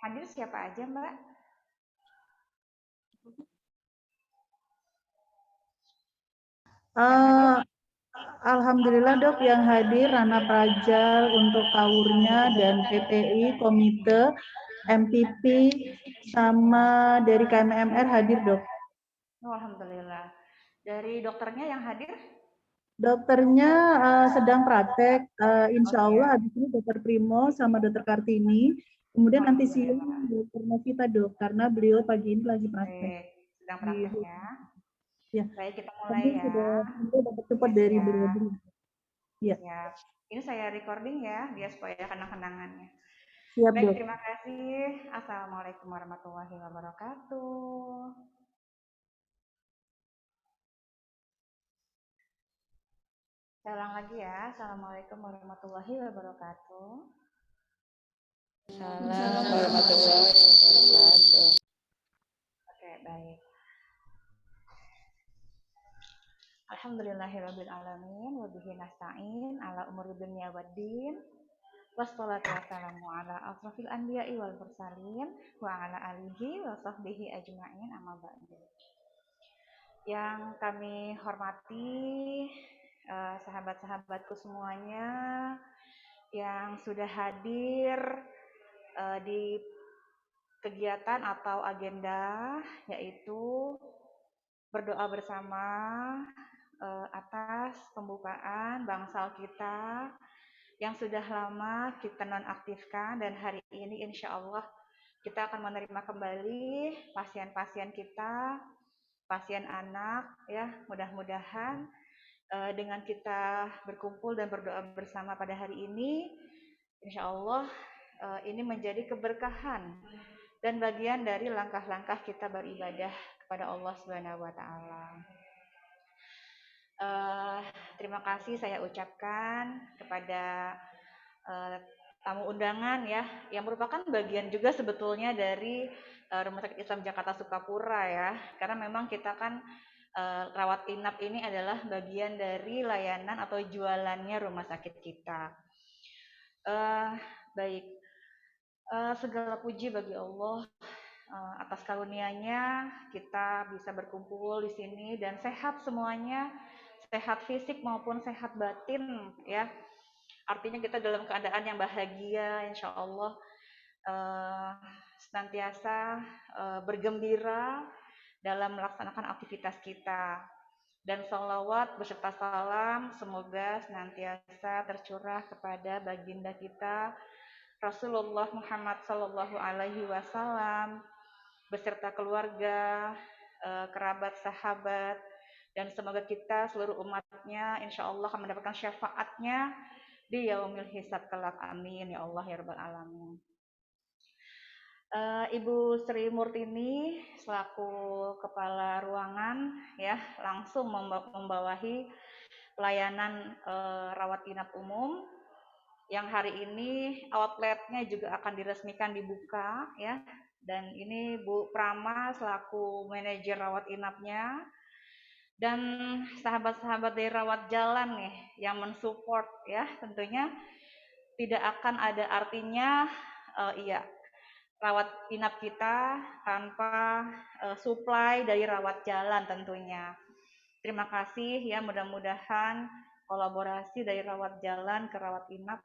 hadir siapa aja, Mbak? Yang hadir? Eh, Alhamdulillah dok, yang hadir Rana Prajal untuk kawurnya dan PPI, Komite, MPP, sama dari KMMR hadir dok. Oh, alhamdulillah. Dari dokternya yang hadir? Dokternya sedang praktek, Oh insya Allah iya. habis ini dokter Primo sama dokter Kartini. Kemudian nanti siang Alhamdulillah. dokter Novita dok, karena beliau pagi ini lagi praktek. Baik, sedang Di, praktek ya. ya, Baik, kita mulai kami ya. sudah dapat support Ya, dari siap. beliau. Ya, Siap. Ini saya recording ya, biar supaya kenang-kenangannya. siap Baik, dok. terima kasih. Assalamualaikum warahmatullahi wabarakatuh. Saya ulang lagi ya. Assalamualaikum warahmatullahi wabarakatuh. Assalamualaikum warahmatullahi wabarakatuh. Oke, baik. Alhamdulillahirabbil alamin wa bihi nasta'in ala umuri dunya waddin. Wassalatu wassalamu ala asrofil anbiya'i wal mursalin wa ala alihi wa sahbihi ajma'in amma ba'du. Yang kami hormati sahabat-sahabatku semuanya yang sudah hadir di kegiatan atau agenda, yaitu berdoa bersama atas pembukaan bangsal kita yang sudah lama kita nonaktifkan, dan hari ini insya Allah kita akan menerima kembali pasien-pasien kita, pasien anak ya. Mudah-mudahan dengan kita berkumpul dan berdoa bersama pada hari ini, insya Allah ini menjadi keberkahan dan bagian dari langkah-langkah kita beribadah kepada Allah Subhanahu wa taala. Terima kasih saya ucapkan kepada tamu undangan ya, yang merupakan bagian juga sebetulnya dari Rumah Sakit Islam Jakarta Sukapura ya, karena memang kita kan rawat inap ini adalah bagian dari layanan atau jualannya rumah sakit kita. Baik, segala puji bagi Allah atas karunia-Nya kita bisa berkumpul di sini dan sehat semuanya, sehat fisik maupun sehat batin ya. Artinya kita dalam keadaan yang bahagia, insya Allah senantiasa bergembira dalam melaksanakan aktivitas kita. Dan salawat beserta salam semoga senantiasa tercurah kepada baginda kita Rasulullah Muhammad Sallallahu Alaihi Wasallam beserta keluarga, kerabat, sahabat, dan semoga kita seluruh umatnya insya Allah akan mendapatkan syafaatnya di yaumil hisab kelak. Amin ya Allah ya rabbal alamin. Ibu Sri Murtini selaku kepala ruangan ya langsung membawahi pelayanan rawat inap umum yang hari ini outletnya juga akan diresmikan dibuka ya. Dan ini Bu Prama selaku manajer rawat inapnya, dan sahabat-sahabat dari rawat jalan nih yang mensupport ya. Tentunya tidak akan ada artinya rawat inap kita tanpa supply dari rawat jalan tentunya. Terima kasih ya, mudah-mudahan kolaborasi dari rawat jalan ke rawat inap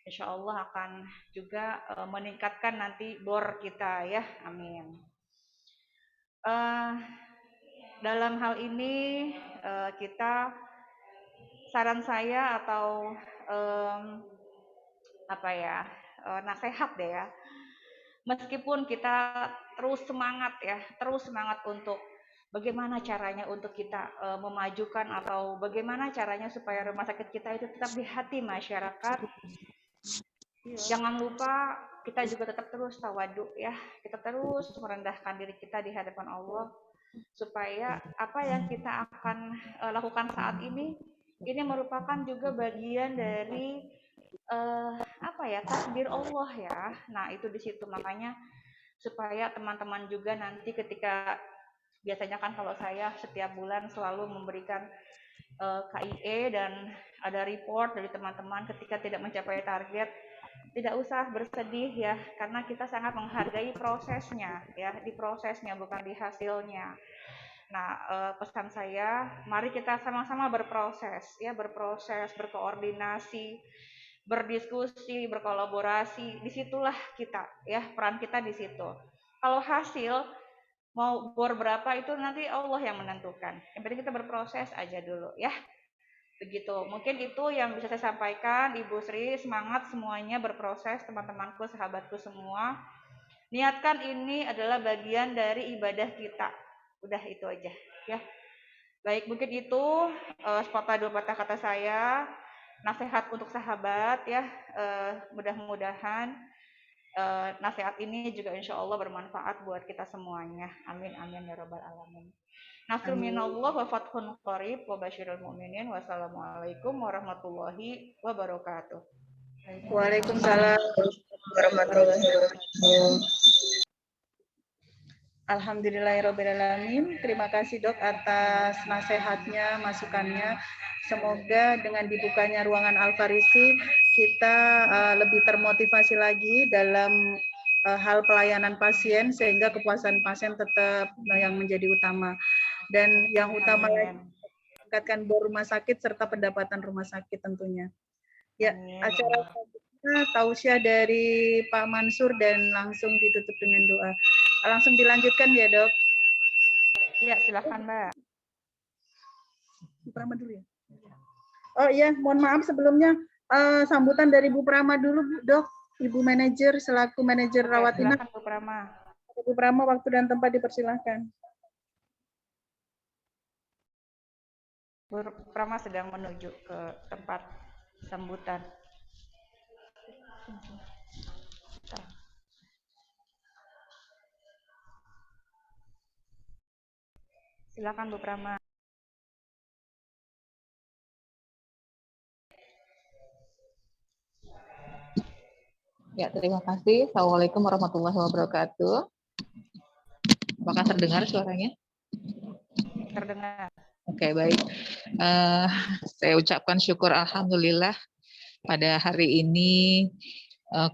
insya Allah akan juga meningkatkan nanti bor kita ya, amin. Dalam hal ini kita, saran saya atau nasihat deh ya, meskipun kita terus semangat ya, terus semangat untuk bagaimana caranya untuk kita memajukan atau bagaimana caranya supaya rumah sakit kita itu tetap di hati masyarakat. Jangan lupa kita juga tetap terus tawadu ya, kita terus merendahkan diri kita di hadapan Allah supaya apa yang kita akan lakukan saat ini merupakan juga bagian dari takdir Allah ya. Nah itu di situ makanya supaya teman-teman juga nanti ketika biasanya kan kalau saya setiap bulan selalu memberikan KIE dan ada report dari teman-teman ketika tidak mencapai target, tidak usah bersedih ya, karena kita sangat menghargai prosesnya ya, di prosesnya bukan di hasilnya. Nah, pesan saya, mari kita sama-sama berproses ya, berproses, berkoordinasi, berdiskusi, berkolaborasi. Disitulah kita ya, peran kita di situ. Kalau hasil mau bor berapa itu nanti Allah yang menentukan. Yang penting kita berproses aja dulu ya. Begitu. Mungkin itu yang bisa saya sampaikan. Ibu Sri, semangat semuanya berproses, teman-temanku, sahabatku semua. Niatkan ini adalah bagian dari ibadah kita. Udah itu aja ya. Baik, mungkin itu sepatah dua patah kata saya. Nasihat untuk sahabat ya. Mudah-mudahan nasihat ini juga insya Allah bermanfaat buat kita semuanya. Amin amin ya robbal alamin. Nasrul Amin. minallah wa fathun qarib wa basyirul mu'minin. Wassalamualaikum warahmatullahi wabarakatuh. Waalaikumsalam warahmatullahi wabarakatuh. Alhamdulillahirrahmanirrahim. Terima kasih Dok atas nasihatnya, masukannya. Semoga dengan dibukanya ruangan Al-Farisi, kita lebih termotivasi lagi dalam hal pelayanan pasien, sehingga kepuasan pasien tetap yang menjadi utama. Dan yang utama lagi, meningkatkan bor rumah sakit serta pendapatan rumah sakit tentunya. Ya, acara tausiah dari Pak Mansur dan langsung ditutup dengan doa. Langsung dilanjutkan ya, Dok. Iya, silakan, Mbak. Bu Prama dulu ya. Oh iya, mohon maaf sebelumnya sambutan dari Bu Prama dulu, Dok. Ibu manajer selaku manajer rawat inap. Silakan Bu Prama. Bu Prama, waktu dan tempat dipersilahkan. Bu Prama sedang menuju ke tempat sambutan. Silakan Bu Prama. Ya, terima kasih. Assalamualaikum warahmatullahi wabarakatuh. Apakah terdengar suaranya? Terdengar. Oke, baik. Saya ucapkan syukur alhamdulillah pada hari ini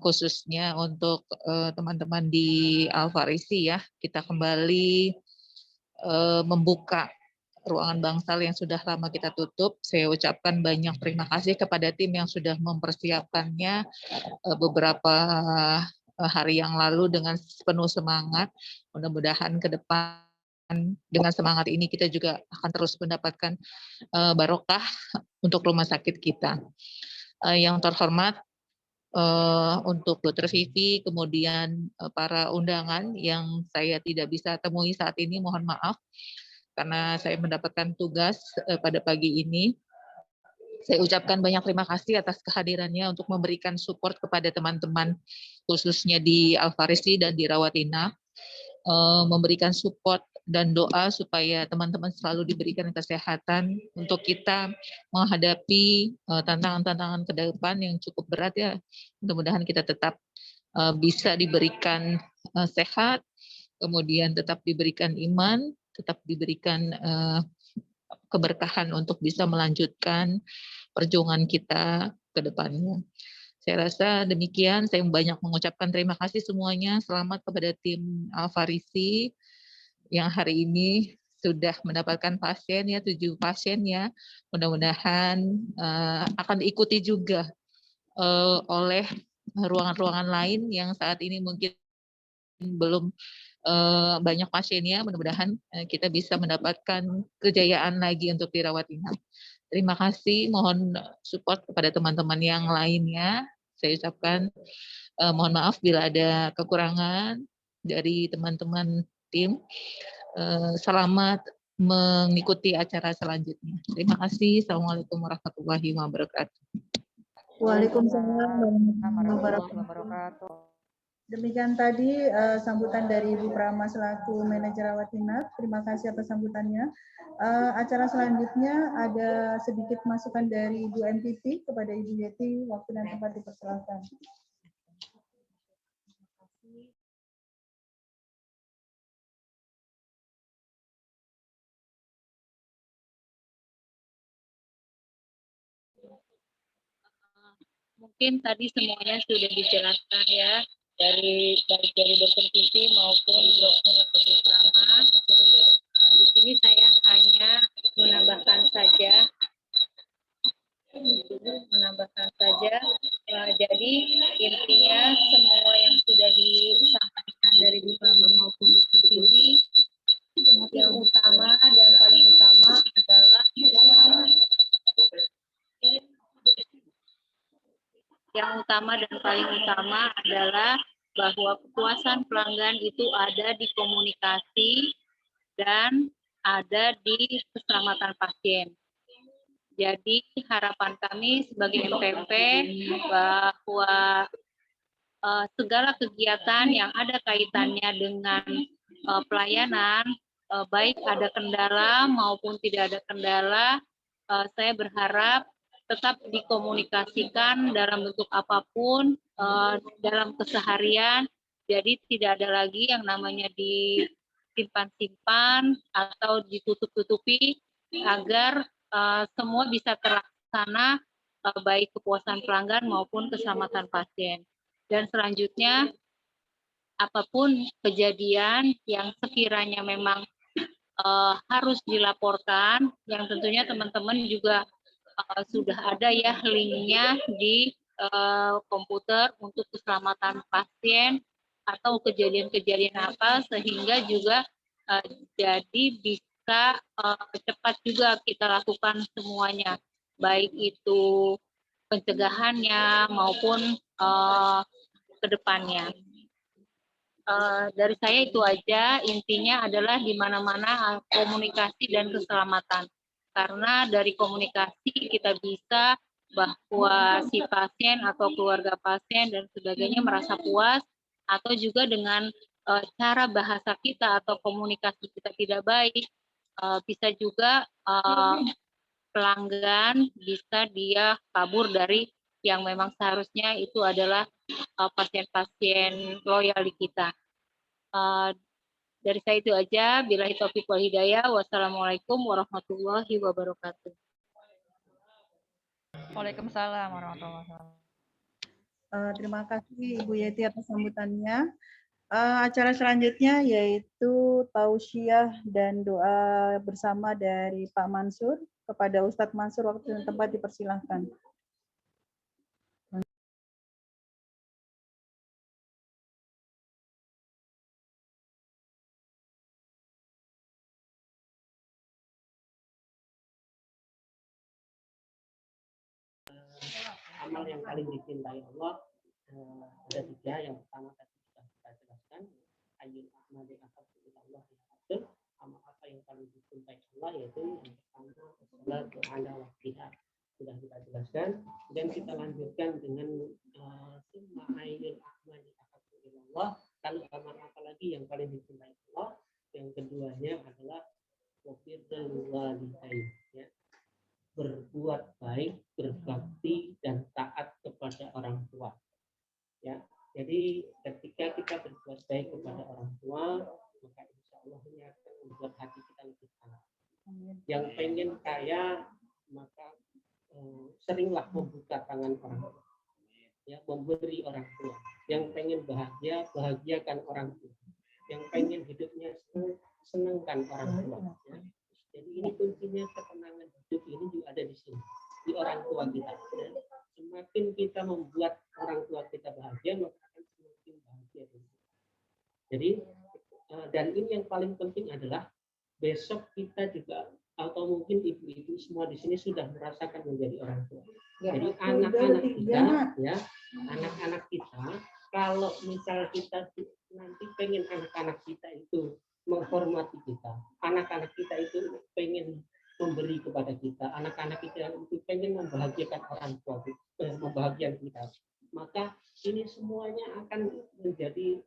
khususnya untuk teman-teman di Al-Farisi ya, kita kembali membuka ruangan bangsal yang sudah lama kita tutup. Saya ucapkan banyak terima kasih kepada tim yang sudah mempersiapkannya beberapa hari yang lalu dengan penuh semangat. Mudah-mudahan ke depan dengan semangat ini kita juga akan terus mendapatkan barokah untuk rumah sakit kita. Yang terhormat untuk Dr. Vivi, kemudian para undangan yang saya tidak bisa temui saat ini, mohon maaf karena saya mendapatkan tugas pada pagi ini. Saya ucapkan banyak terima kasih atas kehadirannya untuk memberikan support kepada teman-teman khususnya di Al-Farisi dan di Rawat Inap, memberikan support dan doa supaya teman-teman selalu diberikan kesehatan untuk kita menghadapi tantangan-tantangan ke depan yang cukup berat ya. Mudah-mudahan kita tetap bisa diberikan sehat, kemudian tetap diberikan iman, tetap diberikan keberkahan untuk bisa melanjutkan perjuangan kita ke depannya. Saya rasa demikian, saya banyak mengucapkan terima kasih semuanya. Selamat kepada tim Al-Farisi yang hari ini sudah mendapatkan pasien ya, 7 pasien ya. Mudah-mudahan akan diikuti juga oleh ruangan-ruangan lain yang saat ini mungkin belum banyak pasiennya. Mudah-mudahan kita bisa mendapatkan kejayaan lagi untuk dirawat inap. Terima kasih, mohon support kepada teman-teman yang lainnya. Saya ucapkan mohon maaf bila ada kekurangan dari teman-teman tim. Selamat mengikuti acara selanjutnya. Terima kasih. Assalamualaikum warahmatullahi wabarakatuh. Waalaikumsalam warahmatullahi wabarakatuh. Demikian tadi sambutan dari Ibu Prama selaku manajer rawat inap. Terima kasih atas sambutannya. Acara selanjutnya ada sedikit masukan dari Ibu MPP kepada Ibu Yeti. Waktu dan tempat dipersilakan. Mungkin tadi semuanya sudah dijelaskan ya, baik dari dokter Siti maupun dokter Utama. Di sini saya hanya menambahkan saja, jadi intinya semua yang sudah disampaikan dari Bu Rama maupun dokter Siti, yang utama dan paling utama adalah bahwa kepuasan pelanggan itu ada di komunikasi dan ada di keselamatan pasien. Jadi harapan kami sebagai MPP bahwa segala kegiatan yang ada kaitannya dengan pelayanan, baik ada kendala maupun tidak ada kendala, saya berharap tetap dikomunikasikan dalam bentuk apapun dalam keseharian. Jadi tidak ada lagi yang namanya disimpan-simpan atau ditutup-tutupi agar semua bisa terlaksana, baik kepuasan pelanggan maupun keselamatan pasien. Dan selanjutnya, apapun kejadian yang sekiranya memang harus dilaporkan, yang tentunya teman-teman juga sudah ada ya linknya di komputer untuk keselamatan pasien atau kejadian-kejadian apa, sehingga juga jadi bisa cepat juga kita lakukan semuanya, baik itu pencegahannya maupun ke depannya. Dari saya itu aja, intinya adalah di mana-mana komunikasi dan keselamatan. Karena dari komunikasi kita bisa bahwa si pasien atau keluarga pasien dan sebagainya merasa puas, atau juga dengan cara bahasa kita atau komunikasi kita tidak baik, bisa juga pelanggan bisa dia kabur dari yang memang seharusnya itu adalah pasien-pasien loyal di kita. Dari saya itu aja. Billahi taufiq wal hidayah. Wassalamualaikum warahmatullahi wabarakatuh. Waalaikumsalam warahmatullahi wabarakatuh. Terima kasih Ibu Yeti atas sambutannya. Acara selanjutnya yaitu tausiah dan doa bersama dari Pak Mansur. Kepada Ustadz Mansur, waktu dan tempat dipersilahkan. Amal yang paling dicintai Allah ada 3. Yang pertama tadi sudah kita jelaskan, ayyul a'mali ahabbu ila Allah ya. Amal apa yang paling dicintai Allah, yaitu yang pertama salatu ala waqtiha, sudah kita jelaskan. Dan kita lanjutkan dengan summa ayyul a'mali ahabbu ila Allah, kalau amal apa lagi yang paling dicintai Allah. Yang keduanya adalah wabirrul walidain, ya, berbuat baik, berbakti, dan taat kepada orang tua. Ya, jadi ketika kita berbuat baik kepada orang tua, maka insya Allah ini akan membuat hati kita lebih tenang. Yang pengen kaya, maka seringlah membuka tangan orang tua, ya, memberi orang tua. Yang pengen bahagia, bahagiakan orang tua. Yang pengen hidupnya senangkan orang tua. Ya. Jadi ini kuncinya ketenangan hidup ini juga ada di sini, di orang tua kita. Ya. Semakin kita membuat orang tua kita bahagia, maka akan semakin bahagia. Jadi, dan ini yang paling penting adalah besok kita juga, atau mungkin ibu-ibu semua di sini sudah merasakan menjadi orang tua. Jadi anak-anak kita, ya, anak-anak kita, kalau misal kita nanti pengen anak-anak kita itu menghormati kita, anak-anak kita itu pengen memberi kepada kita, anak-anak kita itu pengen membahagiakan orang tua, membahagiakan kita, maka ini semuanya akan menjadi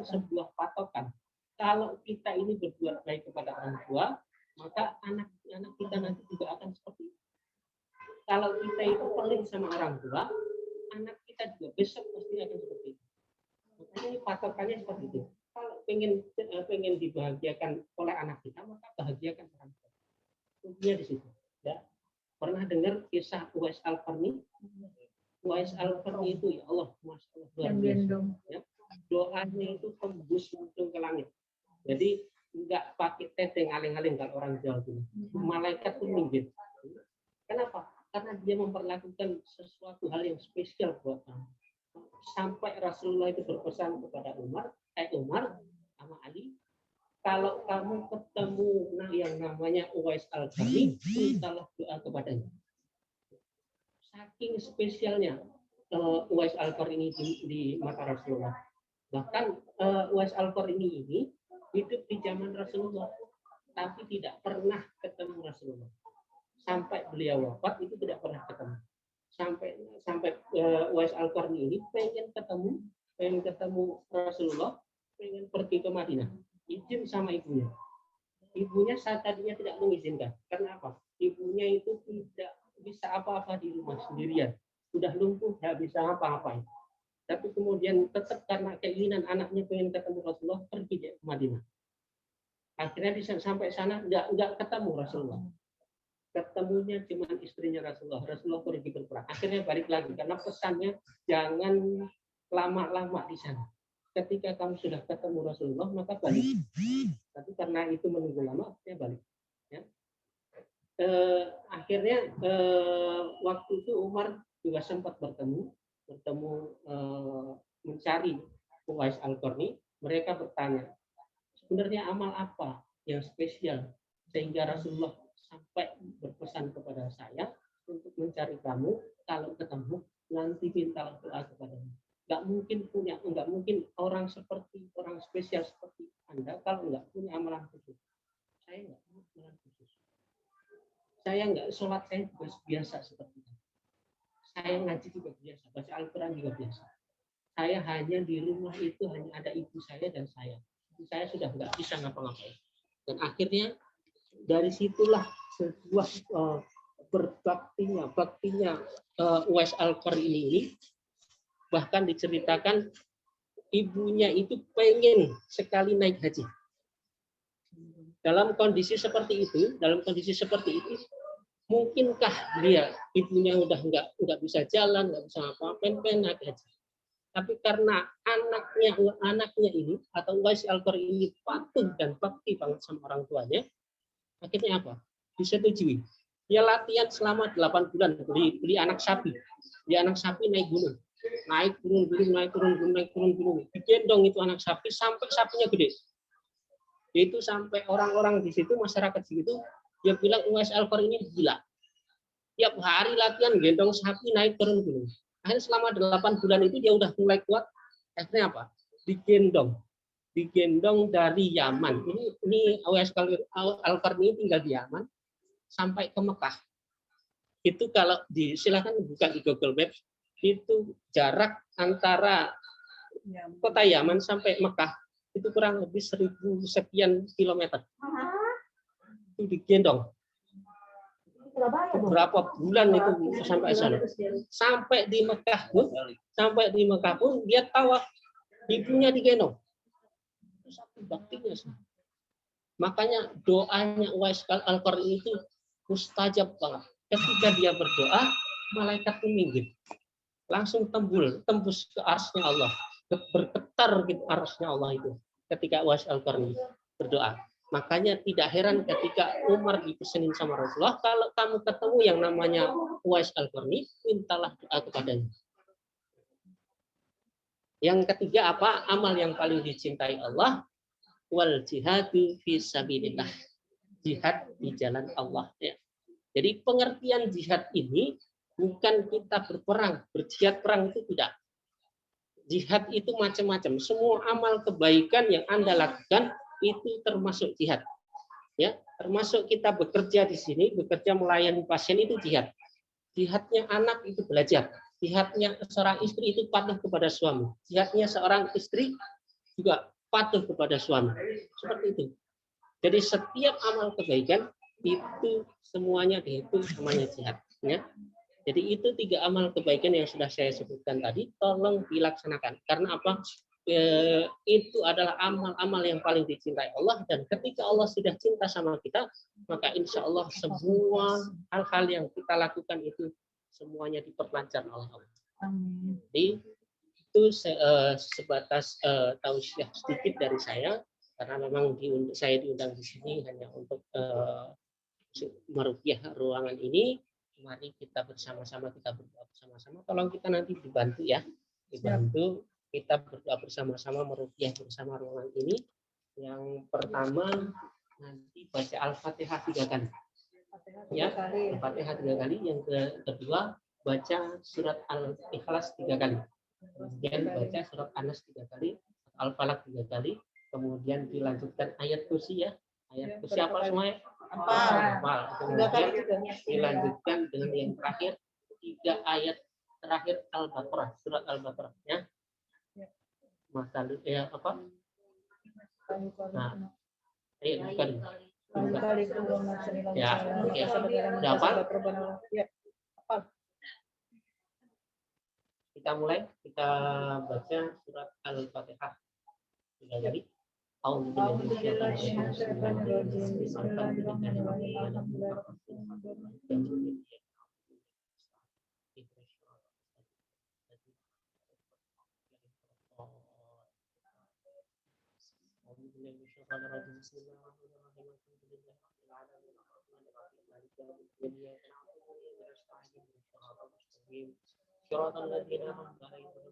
sebuah patokan. Kalau kita ini berbuat baik kepada orang tua, maka anak-anak kita nanti juga akan seperti itu. Kalau kita itu pelit sama orang tua, anak kita juga besok pasti akan seperti itu. Makanya ini patokannya seperti itu. Kalau pengen dibahagiakan oleh anak kita, maka bahagiakan orang tua. Kuncinya di situ. Ya. Pernah dengar kisah Uwais Al-Qarni? Uwais Al-Qarni itu ya Allah, Masya Allah, luar Yang biasa. gendong. Ya. Doanya itu tembus langsung ke langit. Jadi enggak pakai teteng aling-aling kalau orang Jawa itu. Malaikat itu minggir. Kenapa? Karena dia memperlakukan sesuatu hal yang spesial buat kamu. Sampai Rasulullah itu berpesan kepada Umar sama Ali, kalau kamu ketemu yang namanya Uwais Al-Qarni, mintalah doa kepadanya. Saking spesialnya Uwais Al-Qarni di mata Rasulullah. Bahkan Uwais Al-Qarni ini hidup di zaman Rasulullah, tapi tidak pernah ketemu Rasulullah. Sampai beliau wafat itu tidak pernah ketemu. Sampai Uwais Al-Qarni ini pengen ketemu Rasulullah, pengen pergi ke Madinah, izin sama ibunya. Ibunya saat tadinya tidak mengizinkan. Karena apa? Ibunya itu tidak bisa apa-apa di rumah sendirian. Sudah lumpuh, tidak bisa apa-apa. Tapi kemudian tetap karena keinginan anaknya pengen ketemu Rasulullah, pergi dia ke Madinah. Akhirnya bisa sampai sana nggak ketemu Rasulullah. Ketemunya cuma istrinya Rasulullah. Rasulullah pergi berperang. Akhirnya balik lagi karena pesannya jangan lama-lama di sana. Ketika kamu sudah ketemu Rasulullah maka balik. Tapi karena itu menunggu lama, akhirnya balik. Ya. Akhirnya waktu itu Umar juga sempat bertemu mencari Uwais Al-Qarni. Mereka bertanya, sebenarnya amal apa yang spesial sehingga Rasulullah sampai berpesan kepada saya untuk mencari kamu, kalau ketemu nanti minta doa kepadanya. Nggak mungkin orang spesial seperti Anda kalau nggak punya amalan khusus. Saya nggak punya amalan khusus. Saya nggak sholat, saya juga biasa seperti itu. Saya ngaji juga biasa, baca Al-Quran juga biasa. Saya hanya di rumah itu hanya ada ibu saya dan saya. Ibu saya sudah nggak bisa ngapa-ngapain. Dan akhirnya dari situlah sebuah baktinya Uwais Al-Qarni ini, bahkan diceritakan ibunya itu pengen sekali naik haji. Dalam kondisi seperti itu, mungkinkah ibunya udah nggak bisa jalan, nggak bisa apa-apa, pengen naik haji. Tapi karena anaknya ini atau Uwais Al-Qarni ini patuh dan bakti banget sama orang tuanya, akhirnya apa? Disetujui. Dia latihan selama 8 bulan beli anak sapi. Dia anak sapi naik gunung. Naik turun. Digendong itu anak sapi sampai sapinya gede. Itu sampai orang-orang di situ, masyarakat di situ, dia bilang Uwais Al-Qarni ini gila. Tiap hari latihan gendong sapi naik turun gunung. Akhirnya selama 8 bulan itu dia udah mulai kuat. Akhirnya apa? Digendong dari Yaman. Ini Uwais Al-Qarni tinggal di Yaman sampai ke Mekah. Itu kalau silakan buka di Google Maps, itu jarak antara kota Yaman sampai Mekah itu kurang lebih 1000 sekian kilometer. Itu digendong. Berapa bulan itu sampai sana. Sampai di Mekah pun dia tawaf, ibunya digendong. Itu satu baktinya. Makanya doanya Uwais Al-Qarni itu mustajab banget. Ketika dia berdoa, malaikat itu minggir. Langsung tembus ke arsy Allah. Bergetar gitu arsy Allah itu ketika Uwais Al-Qarni berdoa. Makanya tidak heran ketika Umar dipesenin sama Rasulullah, kalau kamu ketemu yang namanya Uwais Al-Qarni, mintalah doa kepadanya. Yang ketiga apa? Amal yang paling dicintai Allah, wal jihadu fi sabilillah. Jihad di jalan Allah. Ya. Jadi pengertian jihad ini bukan kita berjihad perang itu tidak. Jihad itu macam-macam. Semua amal kebaikan yang Anda lakukan itu termasuk jihad. Ya, termasuk kita bekerja di sini, bekerja melayani pasien itu jihad. Jihadnya anak itu belajar. Jihadnya seorang istri itu patuh kepada suami. Jihadnya seorang istri juga patuh kepada suami. Seperti itu. Jadi setiap amal kebaikan itu semuanya dihitung namanya jihad. Ya. Jadi itu 3 amal kebaikan yang sudah saya sebutkan tadi, tolong dilaksanakan. Karena apa? Itu adalah amal-amal yang paling dicintai Allah, dan ketika Allah sudah cinta sama kita, maka insya Allah semua hal-hal yang kita lakukan itu semuanya diperlancar oleh Allah. Amin. Jadi itu sebatas tausiah sedikit dari saya, karena memang saya diundang di sini hanya untuk meruqyah ruangan ini. Mari kita bersama-sama, kita berdoa bersama-sama. Tolong kita nanti dibantu ya, dibantu kita berdoa bersama-sama, meruqyah bersama ruangan ini. Yang pertama nanti baca Al-Fatihah 3 kali. Ya, Al-Fatihah 3 kali. Yang kedua baca surat Al-Ikhlas 3 kali. Kemudian baca surat An-Nas 3 kali, Al-Falaq 3 kali. Kemudian dilanjutkan ayat kursi ya. Ayat kursi apa semuanya? Hafal. Kemudian dilanjutkan dengan yang terakhir 3 ayat terakhir Al-Baqarah, surat Al-Baqarah ya. Masalah ya apa? Nah, ayat kali. Ya, oke. Dapat? Kita mulai, kita baca surat Al-Fatihah 3 kali. Allah la ilaha illallah.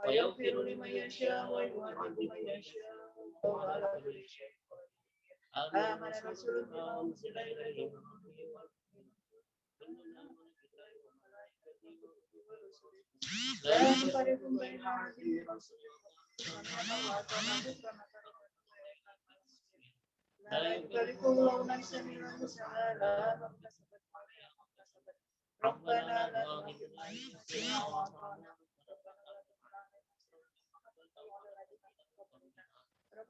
ويغفر لمن يشاء ويعذب من يشاء وعلى كل شيء آمن الرسول بما أنزل إليه من ربه لا نفرق بين أحد من رسله لا يكلف الله نفسا إلا وسعها لها ما كسبت وعليها ما اكتسبت ربنا لا تؤاخذنا إن نسينا وأخطأنا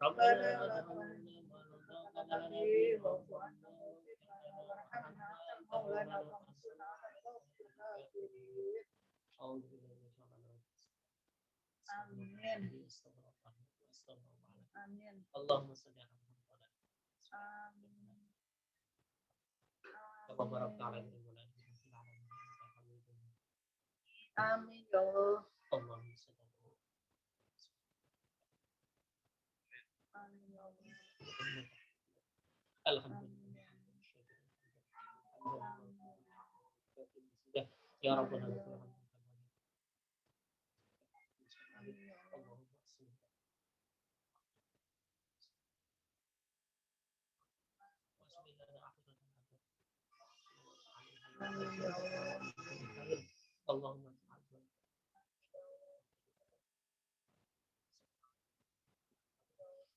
ربنا لا تحملنا ما لا طاقة لنا به واعف عنا وارحمنا أنت مولانا فانصرنا على القوم الكافرين. آمين. آمين. اللهم صل على محمد. آمين. كما باركت على إبراهيم في العالمين إنك حميد مجيد. آمين يا الله. اللهم صل على Alhamdulillah. Ya Rabbana Allahumma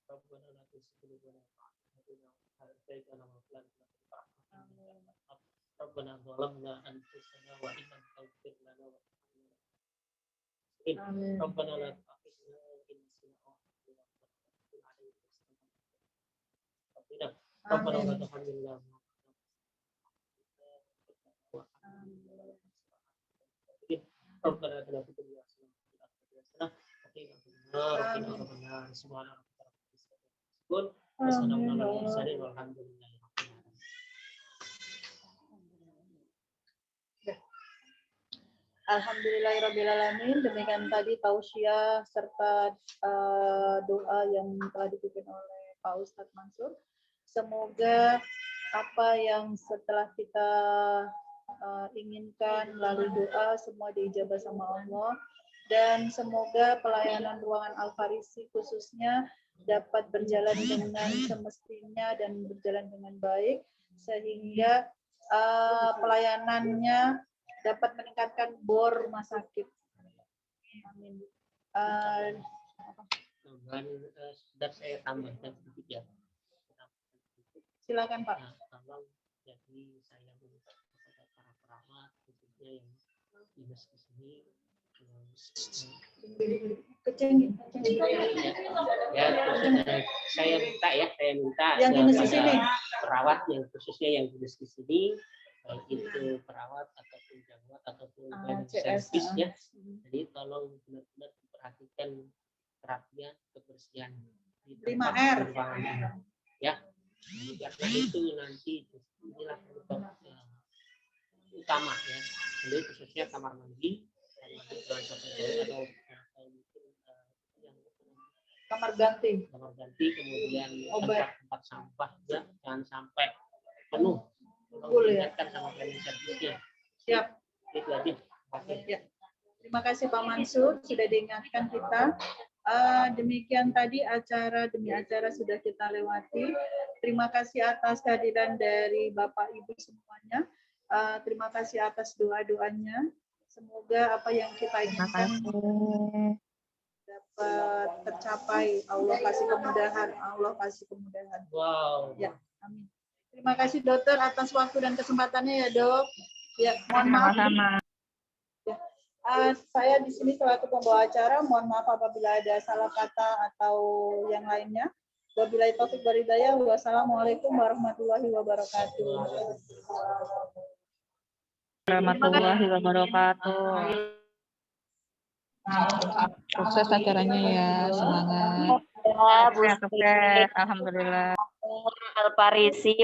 Rabbana la tuzigh qulubana ba'da idh hadaytana wa hab lana min ladunka rahmatan. Rabbana zalamna anfusana wa in lam taghfir lana wa tarhamna Rabbana la tu'akhidhna Rabbana wa la tuhammilna Rabbana atina fid dunya hasanah wa qina adzabannar. Subhana rabbika rabbil izzati amma yasifun wa salamun alal mursalin walhamdulillahi rabbil alamin. Alhamdulillahirrabbilalamin. Demikian tadi tausiah serta doa yang telah dipimpin oleh Pak Ustadz Mansur. Semoga apa yang setelah kita inginkan melalui doa semua diijabah sama Allah, dan semoga pelayanan ruangan Al-Farisi khususnya dapat berjalan dengan semestinya dan berjalan dengan baik sehingga pelayanannya dapat meningkatkan bor rumah sakit. Amin. Dan saya tambahkan sedikit ya. Silakan Pak. Nah, tolong jadi saya minta kepada para perawat khususnya yang dinas di sini ya, saya minta yang dinas di sini perawat yang khususnya yang dinas di sini, baik itu perawat ataupun jawab ataupun servis ya. Jadi tolong benar-benar diperhatikan perhatian kebersihan di tempat 5R ya. Jadi karena itu nanti inilah penyebab utama ya. Jadi khususnya kamar mandi atau mungkin yang kamar ganti kemudian obat tempat sampah ya, jangan sampai penuh. Betul ya. Ingatkan sama cleaning service-nya. Siap. Itu aja. Ya. Terima kasih Pak Mansur sudah diingatkan kita. Demikian tadi acara demi acara sudah kita lewati. Terima kasih atas kehadiran dari Bapak Ibu semuanya. Terima kasih atas doa-doanya. Semoga apa yang kita inginkan dapat tercapai. Allah kasih kemudahan. Wow. Ya, amin. Terima kasih dokter atas waktu dan kesempatannya ya dok. Ya, mohon maaf. Ya. Saya di sini selaku pembawa acara, mohon maaf apabila ada salah kata atau yang lainnya. Wabillahi taufiq wal hidayah. Wassalamualaikum warahmatullahi wabarakatuh. Warahmatullahi wabarakatuh. Sukses acaranya ya, semangat. Sukses, alhamdulillah. Al-Farisi